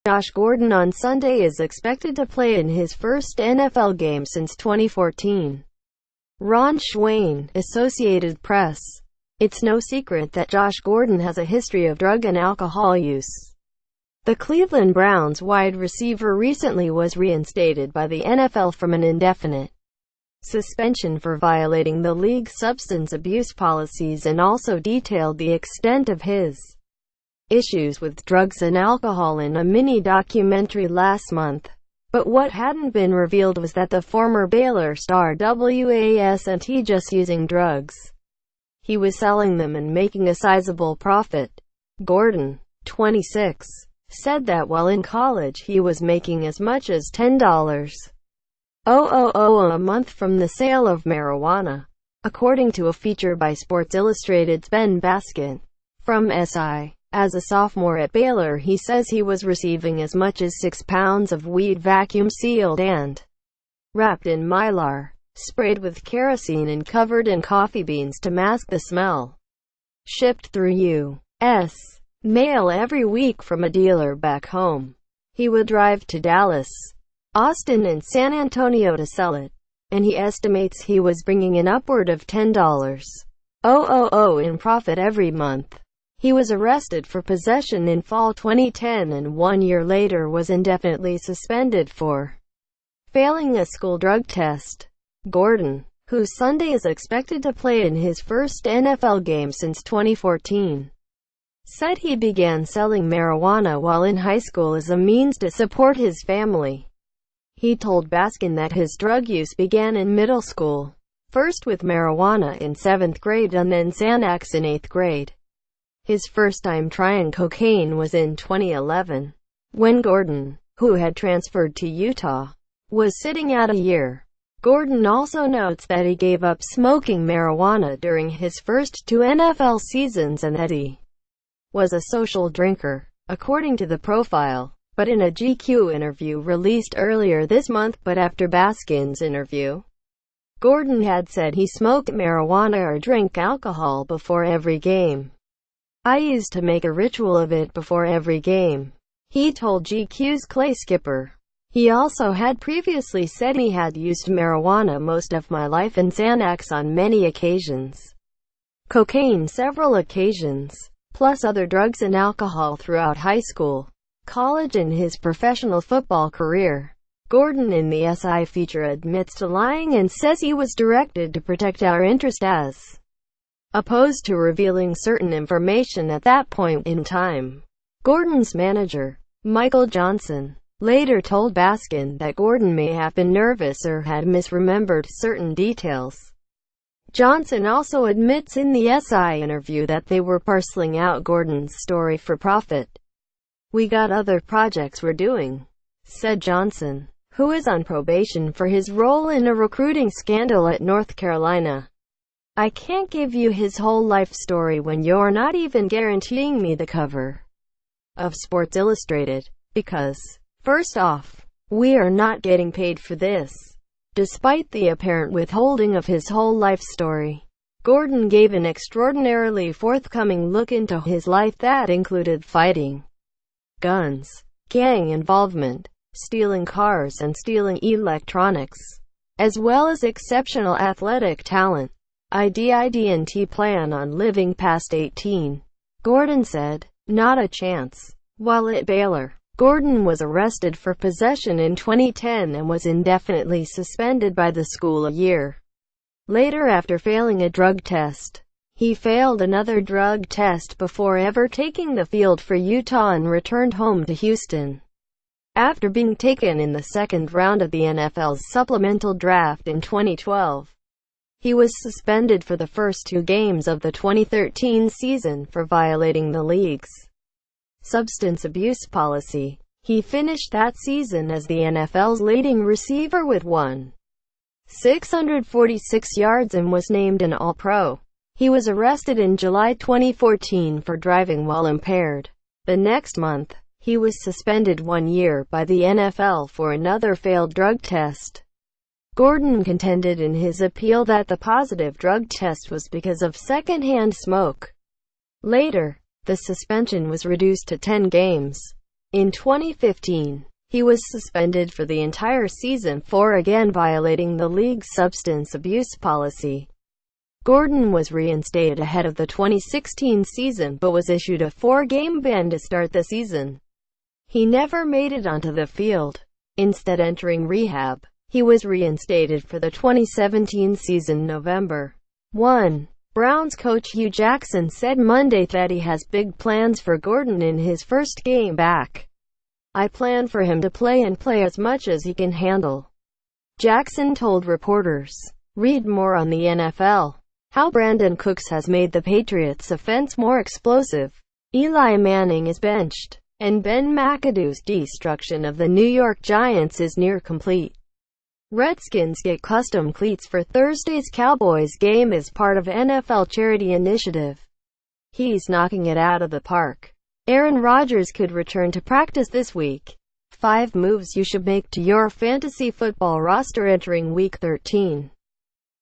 Josh Gordon on Sunday is expected to play in his first NFL game since 2014. Ron Schwain, Associated Press. It's no secret that Josh Gordon has a history of drug and alcohol use. The Cleveland Browns wide receiver recently was reinstated by the NFL from an indefinite suspension for violating the league's substance abuse policies, and also detailed the extent of his issues with drugs and alcohol in a mini-documentary last month. But what hadn't been revealed was that the former Baylor star wasn't just using drugs. He was selling them and making a sizable profit. Gordon, 26, said that while in college he was making as much as $10,000 a month from the sale of marijuana, according to a feature by Sports Illustrated's Ben Baskin. From SI. As a sophomore at Baylor, he says he was receiving as much as 6 pounds of weed vacuum-sealed and wrapped in mylar, sprayed with kerosene and covered in coffee beans to mask the smell. Shipped through U.S. mail every week from a dealer back home. He would drive to Dallas, Austin and San Antonio to sell it, and he estimates he was bringing in upward of $10,000 in profit every month. He was arrested for possession in fall 2010 and 1 year later was indefinitely suspended for failing a school drug test. Gordon, who Sunday is expected to play in his first NFL game since 2014, said he began selling marijuana while in high school as a means to support his family. He told Baskin that his drug use began in middle school, first with marijuana in 7th grade and then Xanax in 8th grade. His first time trying cocaine was in 2011, when Gordon, who had transferred to Utah, was sitting out a year. Gordon also notes that he gave up smoking marijuana during his first 2 NFL seasons and that he was a social drinker, according to the profile. But in a GQ interview released earlier this month, but after Baskin's interview, Gordon had said he smoked marijuana or drank alcohol before every game. "I used to make a ritual of it before every game," he told GQ's Clay Skipper. He also had previously said he had used marijuana most of my life and Xanax on many occasions, cocaine several occasions, plus other drugs and alcohol throughout high school, college and his professional football career. Gordon in the SI feature admits to lying and says he was directed to protect our interest as opposed to revealing certain information at that point in time. Gordon's manager, Michael Johnson, later told Baskin that Gordon may have been nervous or had misremembered certain details. Johnson also admits in the SI interview that they were parceling out Gordon's story for profit. "We got other projects we're doing," said Johnson, who is on probation for his role in a recruiting scandal at North Carolina. "I can't give you his whole life story when you're not even guaranteeing me the cover of Sports Illustrated, because, first off, we are not getting paid for this." Despite the apparent withholding of his whole life story, Gordon gave an extraordinarily forthcoming look into his life that included fighting guns, gang involvement, stealing cars and stealing electronics, as well as exceptional athletic talent. "I didn't plan on living past 18, Gordon said. "Not a chance." While at Baylor, Gordon was arrested for possession in 2010 and was indefinitely suspended by the school a year later after failing a drug test. He failed another drug test before ever taking the field for Utah and returned home to Houston after being taken in the second round of the NFL's supplemental draft in 2012. He was suspended for the first 2 games of the 2013 season for violating the league's substance abuse policy. He finished that season as the NFL's leading receiver with 1,646 yards and was named an All-Pro. He was arrested in July 2014 for driving while impaired. The next month, he was suspended 1 year by the NFL for another failed drug test. Gordon contended in his appeal that the positive drug test was because of secondhand smoke. Later, the suspension was reduced to 10 games. In 2015, he was suspended for the entire season for again violating the league's substance abuse policy. Gordon was reinstated ahead of the 2016 season but was issued a 4-game ban to start the season. He never made it onto the field, instead entering rehab. He was reinstated for the 2017 season November 1. Browns coach Hugh Jackson said Monday that he has big plans for Gordon in his first game back. "I plan for him to play and play as much as he can handle," Jackson told reporters. Read more on the NFL. How Brandon Cooks has made the Patriots' offense more explosive. Eli Manning is benched, and Ben McAdoo's destruction of the New York Giants is near complete. Redskins get custom cleats for Thursday's Cowboys game as part of NFL charity initiative. He's knocking it out of the park. Aaron Rodgers could return to practice this week. 5 moves you should make to your fantasy football roster entering Week 13.